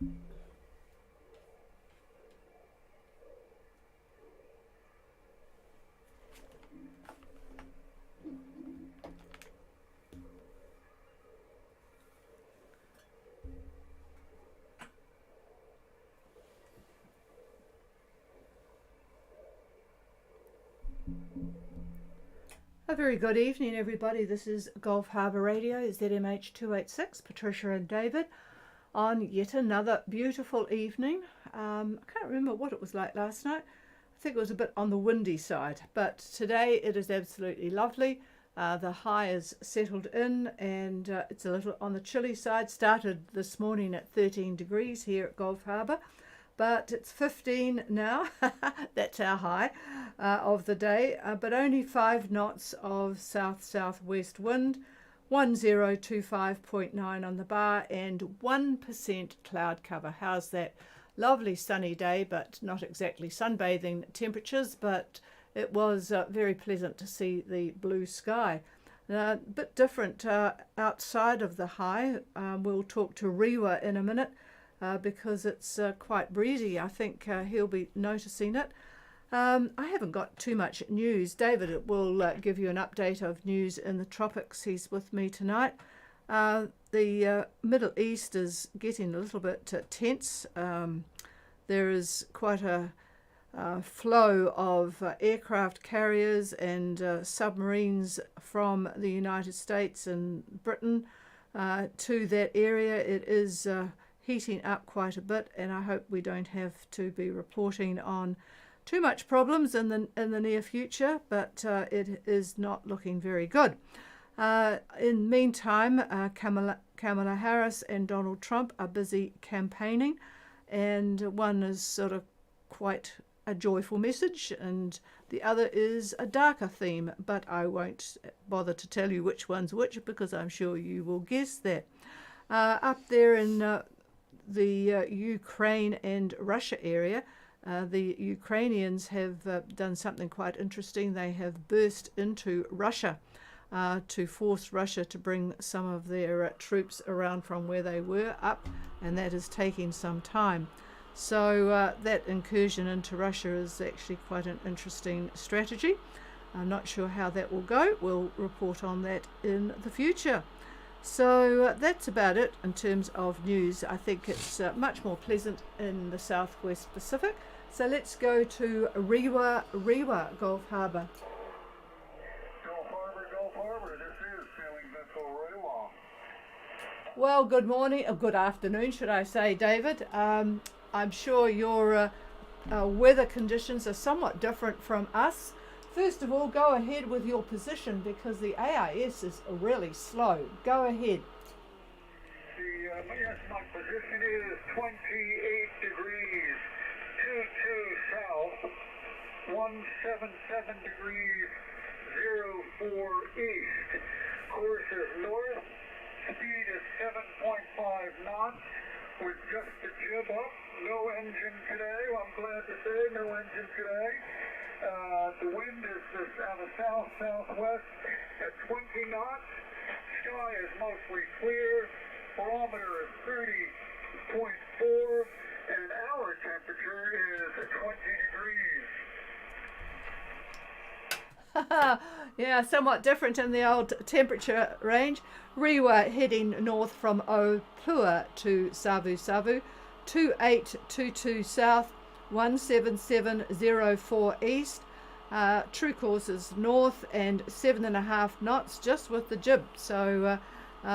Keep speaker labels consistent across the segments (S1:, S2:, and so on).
S1: A very good evening, everybody. This is Gulf Harbour Radio, ZMH 286, Patricia and David, on yet another beautiful evening. I can't remember what it was like last night. I think it was a bit on the windy side, but today it is absolutely lovely. The high is settled in, and it's a little on the chilly side. Started this morning at 13 degrees here at Gulf Harbour, but it's 15 now. That's our high of the day, but only 5 knots of south-southwest wind, 1025.9 on the bar, and 1% cloud cover. How's that? Lovely sunny day, but not exactly sunbathing temperatures, but it was very pleasant to see the blue sky. A bit different outside of the high. We'll talk to Rewa in a minute, because it's quite breezy. I think he'll be noticing it. I haven't got too much news. David will give you an update of news in the tropics. He's with me tonight. The Middle East is getting a little bit tense. There is quite a flow of aircraft carriers and submarines from the United States and Britain to that area. It is heating up quite a bit, and I hope we don't have to be reporting on too much problems in the near future, but it is not looking very good. In the meantime, Kamala Harris and Donald Trump are busy campaigning, and one is sort of quite a joyful message, and the other is a darker theme, but I won't bother to tell you which one's which, because I'm sure you will guess that. Up there in the Ukraine and Russia area, the Ukrainians have done something quite interesting. They have burst into Russia to force Russia to bring some of their troops around from where they were up, and that is taking some time. So that incursion into Russia is actually quite an interesting strategy. I'm not sure how that will go. We'll report on that in the future. So that's about it in terms of news. I think it's much more pleasant in the southwest Pacific. So let's go to Rewa, Gulf Harbour.
S2: Gulf Harbour, this is sailing vessel Rewa.
S1: Well, good morning, or good afternoon, should I say, David. I'm sure your weather conditions are somewhat different from us. First of all, go ahead with your position, because the AIS is really slow. Go ahead.
S2: Yes, my position is 28 degrees, 22 south, 177 degrees, 04 east. Course is north, speed is 7.5 knots, with just the jib up. No engine today. I'm glad to say no engine today. The wind is out of south-southwest at 20 knots. Sky is mostly clear. Barometer is 30.4, and our temperature is 20 degrees.
S1: Yeah, somewhat different in the old temperature range. Rewa heading north from Opua to Savu, 2822 south, 17704 east. True course is north and 7.5 knots, just with the jib. So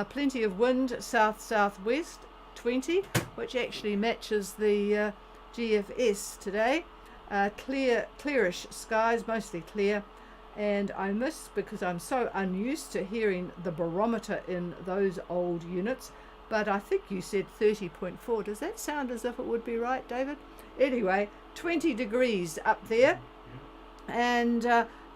S1: plenty of wind, south-southwest, 20, which actually matches the GFS today. Clearish skies, mostly clear. And I miss, because I'm so unused to hearing the barometer in those old units, but I think you said 30.4. Does that sound as if it would be right, David? Anyway, 20 degrees up there. And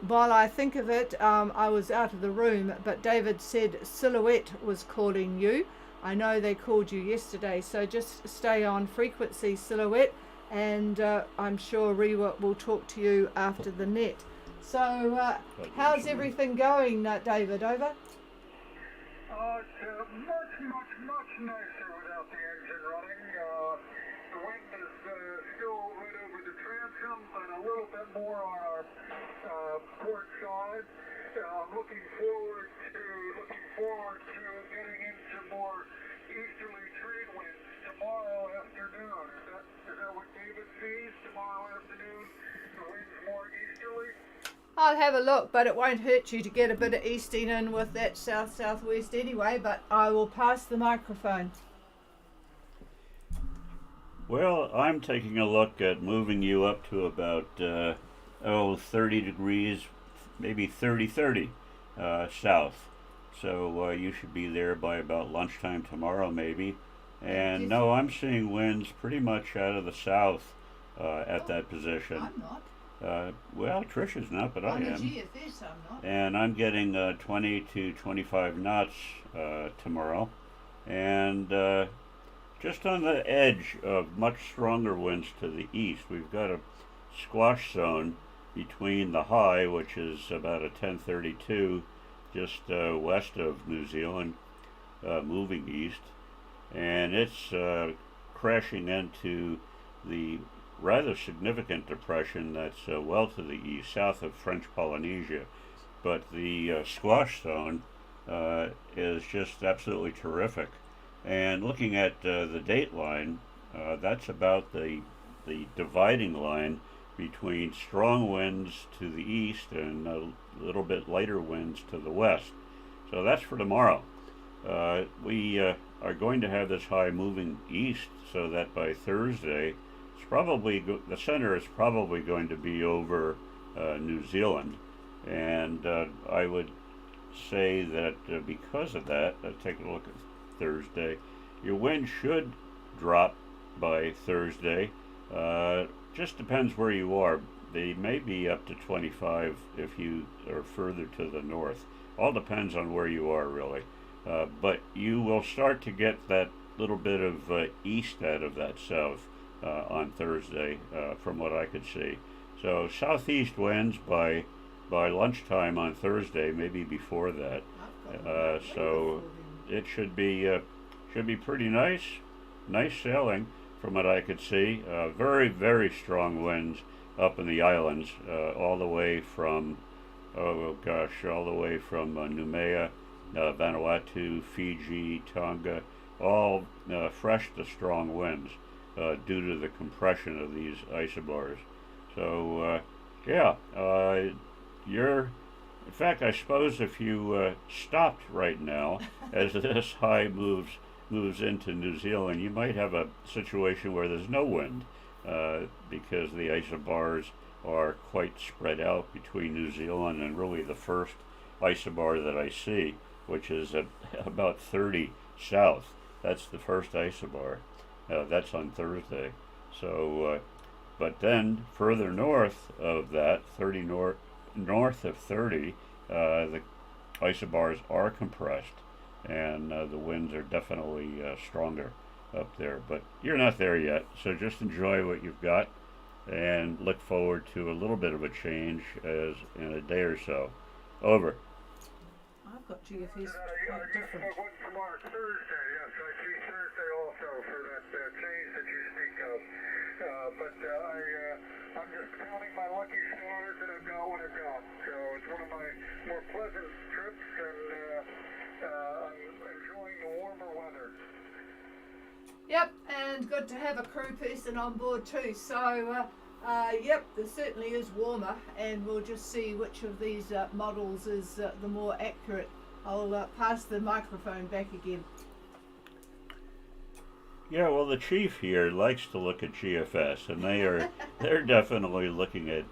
S1: while I think of it, I was out of the room, but David said Silhouette was calling you. I know they called you yesterday, so just stay on frequency, Silhouette, and I'm sure Rewa will talk to you after the net. So how's everything going, David? Over?
S2: It's much nicer without the engine running. bit more on our port side. I'm looking forward to getting into more easterly trade winds tomorrow afternoon. Is that what David sees tomorrow afternoon? The winds more easterly?
S1: I'll have a look, but it won't hurt you to get a bit of easting in with that south-southwest anyway, but I will pass the microphone.
S3: Well, I'm taking a look at moving you up to about 30 degrees, maybe 30 south. So you should be there by about lunchtime tomorrow, maybe. And no, I'm seeing winds pretty much out of the south at that position.
S1: I'm not.
S3: Well, Trisha's not, but I
S1: On the
S3: am.
S1: GFS, I'm not.
S3: And I'm getting 20 to 25 knots tomorrow. And just on the edge of much stronger winds to the east, we've got a squash zone between the high, which is about a 1032, just west of New Zealand, moving east, and it's crashing into the rather significant depression that's well to the east, south of French Polynesia. But the squash zone is just absolutely terrific. And looking at the date line, that's about the dividing line between strong winds to the east and a little bit lighter winds to the west. So that's for tomorrow. We are going to have this high moving east, so that by Thursday, it's probably the center is probably going to be over New Zealand, and I would say that because of that, let's take a look at Thursday. Your wind should drop by Thursday. Just depends where you are. They may be up to 25 if you are further to the north. All depends on where you are, really. But you will start to get that little bit of east out of that south on Thursday, from what I could see. So southeast winds by lunchtime on Thursday, maybe before that. So it should be pretty nice sailing from what I could see. Very, very strong winds up in the islands, all the way from Noumea, Vanuatu, Fiji, Tonga, all fresh to strong winds due to the compression of these isobars. So in fact, I suppose if you stopped right now as this high moves into New Zealand, you might have a situation where there's no wind because the isobars are quite spread out between New Zealand and really the first isobar that I see, which is about 30 south. That's the first isobar. That's on Thursday. So, but then further north of that, 30 north of 30, the isobars are compressed, and the winds are definitely stronger up there. But you're not there yet, so just enjoy what you've got and look forward to a little bit of a change as in a day or so. Over.
S1: I've got GFS quite
S2: I
S1: different.
S2: just went to mark Thursday. Yes, I see Thursday also for that change that you speak of. But I'm just counting my lucky stars that I've got what I've got. So it's one of my more pleasant trips, and I'm enjoying the warmer weather.
S1: Yep, and good to have a crew person on board too. So, yep, there certainly is warmer, and we'll just see which of these models is the more accurate. I'll pass the microphone back again.
S3: Yeah, well, the chief here likes to look at GFS, and they're definitely looking at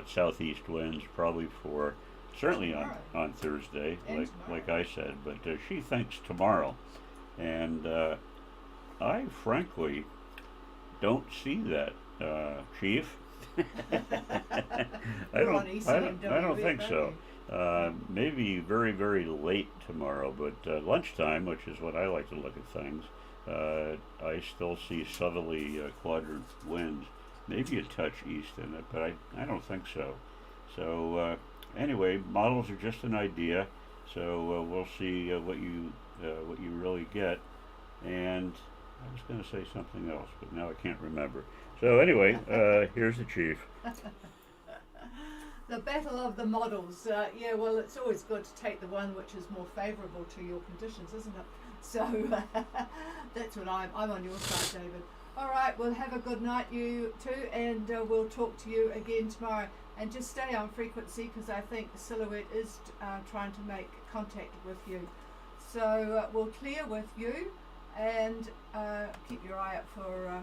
S3: southeast winds, probably for certainly on Thursday, like I said. But she thinks tomorrow, and I frankly don't see late Chief. I don't think so. Maybe very, very late tomorrow, but lunchtime, which is what I like to look at things, I still see southerly quadrant winds, maybe a touch east in it, but I don't think so. So anyway, models are just an idea, so we'll see what you really get. And I was going to say something else, but now I can't remember. So anyway, here's the chief.
S1: The battle of the models. Yeah, well, it's always good to take the one which is more favourable to your conditions, isn't it? So that's what I'm on your side, David. All right, well, have a good night, you two, and we'll talk to you again tomorrow. And just stay on frequency because I think Silhouette is trying to make contact with you. So we'll clear with you, and keep your eye out for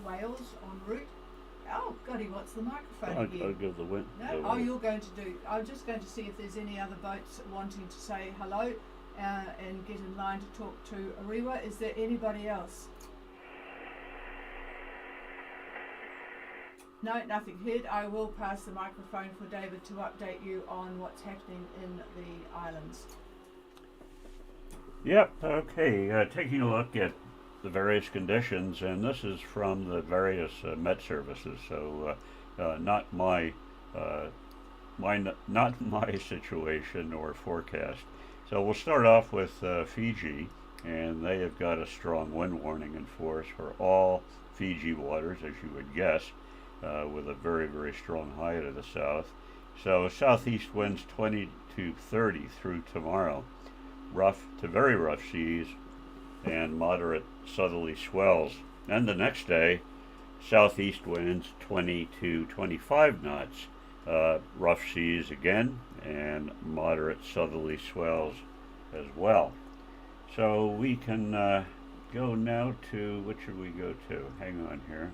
S1: whales en route. Oh, God, he wants the microphone again.
S3: I'll give the wind.
S1: No, you're going to do. I'm just going to see if there's any other boats wanting to say hello and get in line to talk to Ariwa. Is there anybody else? No, nothing heard. I will pass the microphone for David to update you on what's happening in the islands.
S3: Yep, okay. Taking a look at the various conditions, and this is from the various Met services, so not my situation or forecast. So we'll start off with Fiji, and they have got a strong wind warning in force for all Fiji waters, as you would guess, with a very, very strong high to the south. So southeast winds 20 to 30 through tomorrow. Rough to very rough seas and moderate southerly swells. And the next day, southeast winds 20 to 25 knots. Rough seas again and moderate southerly swells as well. So we can go now to, what should we go to? Hang on here.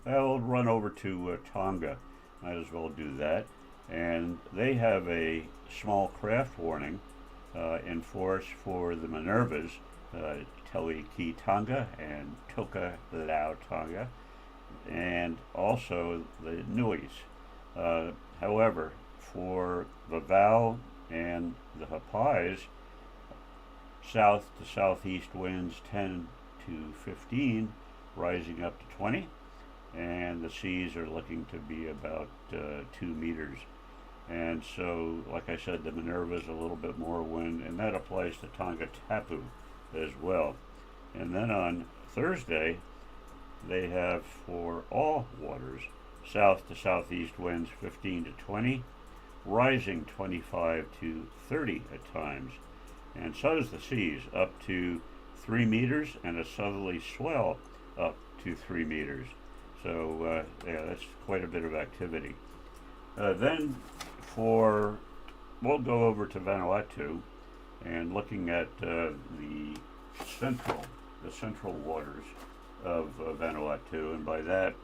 S3: I'll run over to Tonga. Might as well do that. And they have a small craft warning in force for the Minervas, Teleki Tonga and Toka Lau Tonga, and also the Nuis. However, for the Vau and the Hapais, south to southeast winds 10 to 15, rising up to 20. And the seas are looking to be about 2 meters. And so, like I said, the Minerva is a little bit more wind, and that applies to Tonga Tapu as well. And then on Thursday, they have for all waters, south to southeast winds 15 to 20, rising 25 to 30 at times. And so is the seas, up to 3 meters, and a southerly swell up to 3 meters. So yeah, that's quite a bit of activity. Then we'll go over to Vanuatu and looking at the central waters of Vanuatu, and by that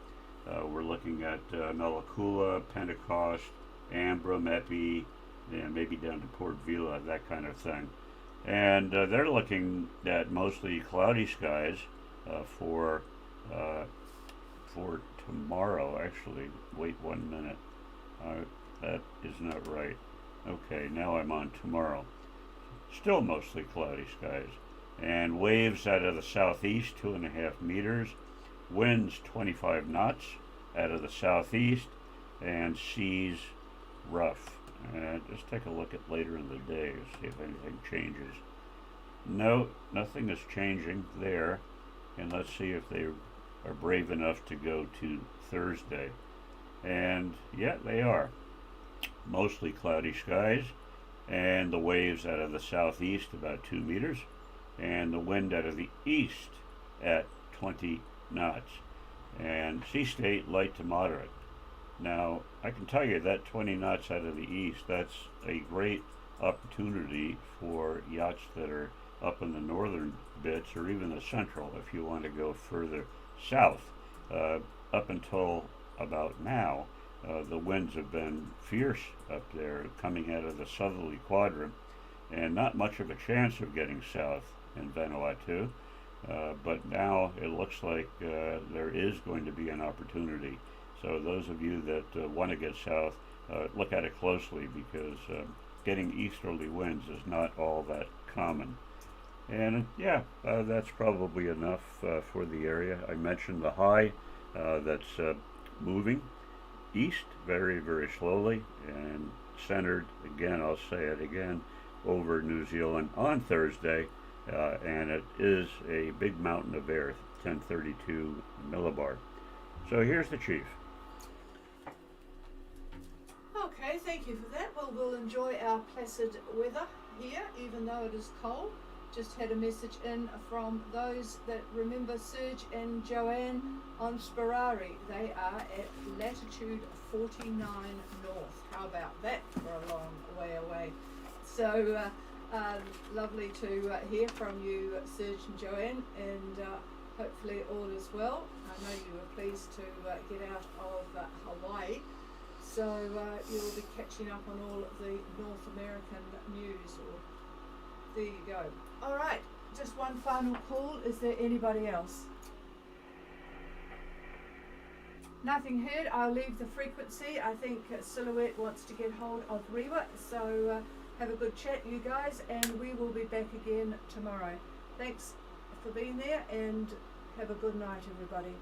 S3: we're looking at Melakula, Pentecost, Ambra, Mepi, and maybe down to Port Vila, that kind of thing. And they're looking at mostly cloudy skies for tomorrow. Actually, wait 1 minute. That is not right. Okay, now I'm on tomorrow. Still mostly cloudy skies. And waves out of the southeast, 2.5 meters. Winds 25 knots out of the southeast. And seas rough. Just take a look at later in the day, see if anything changes. No, nothing is changing there. And let's see if they are brave enough to go to Thursday. And yeah, they are. Mostly cloudy skies, and the waves out of the southeast about 2 meters, and the wind out of the east at 20 knots. And sea state light to moderate. Now, I can tell you that 20 knots out of the east, that's a great opportunity for yachts that are up in the northern bits, or even the central, if you want to go further south. Up until about now, the winds have been fierce up there, coming out of the southerly quadrant, and not much of a chance of getting south in Vanuatu. But now it looks like there is going to be an opportunity. So those of you that want to get south, look at it closely, because getting easterly winds is not all that common. And yeah, that's probably enough for the area. I mentioned the high that's moving east very, very slowly and centered, again, I'll say it again, over New Zealand on Thursday, and it is a big mountain of air 1032 millibar. So here's the chief.
S1: Okay, thank you for that. Well, we'll enjoy our placid weather here, even though it is cold. Just had a message in from those that remember Serge and Joanne on Sperari. They are at latitude 49 north. How about that for a long way away? So lovely to hear from you, Serge and Joanne, and hopefully all is well. I know you were pleased to get out of Hawaii. So you'll be catching up on all of the North American news. There you go. All right, just one final call. Is there anybody else? Nothing heard. I'll leave the frequency. I think Silhouette wants to get hold of Rewa. So have a good chat, you guys, and we will be back again tomorrow. Thanks for being there, and have a good night, everybody.